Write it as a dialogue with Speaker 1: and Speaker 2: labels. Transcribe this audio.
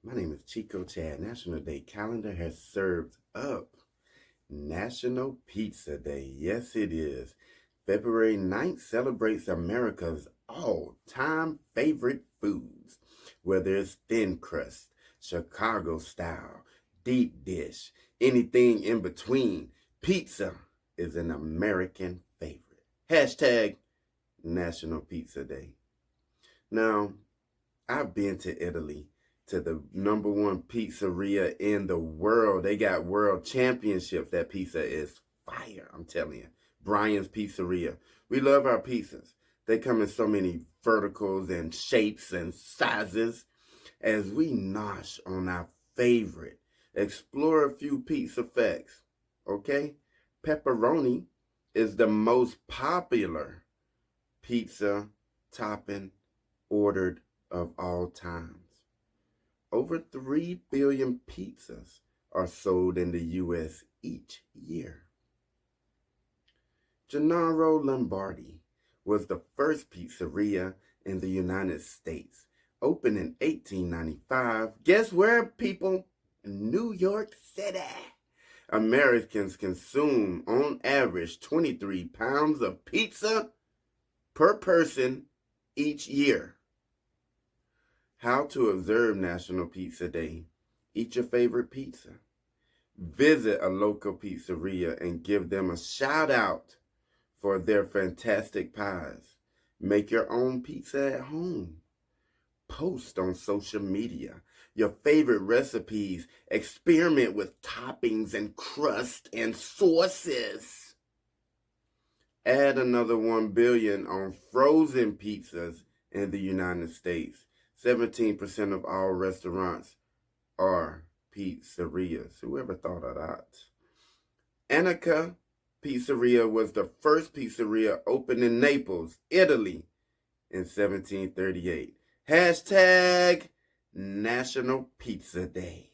Speaker 1: My name is Chico Chad. National Day calendar has served up National Pizza Day. Yes, it is. February 9th celebrates America's all-time favorite foods, whether it's thin crust, Chicago style, deep dish, anything in between. Pizza is an American favorite. Hashtag National Pizza Day. Now, I've been to Italy, to the number one pizzeria in the world. They got world championships. That pizza is fire, I'm telling you. Brian's Pizzeria. We love our pizzas. They come in so many verticals and shapes and sizes. As we nosh on our favorite, explore a few pizza facts, okay? Pepperoni is the most popular pizza topping ordered of all times. Over 3 billion pizzas are sold in the U.S. each year. Gennaro Lombardi was the first pizzeria in the United States, opened in 1895. Guess where, people? New York City. Americans consume, on average, 23 pounds of pizza per person each year. How to observe National Pizza Day. Eat your favorite pizza. Visit a local pizzeria and give them a shout out for their fantastic pies. Make your own pizza at home. Post on social media your favorite recipes. Experiment with toppings and crust and sauces. Add another 1 billion on frozen pizzas in the United States. 17% of all restaurants are pizzerias. Whoever thought of that? Annika Pizzeria was the first pizzeria opened in Naples, Italy in 1738. Hashtag National Pizza Day.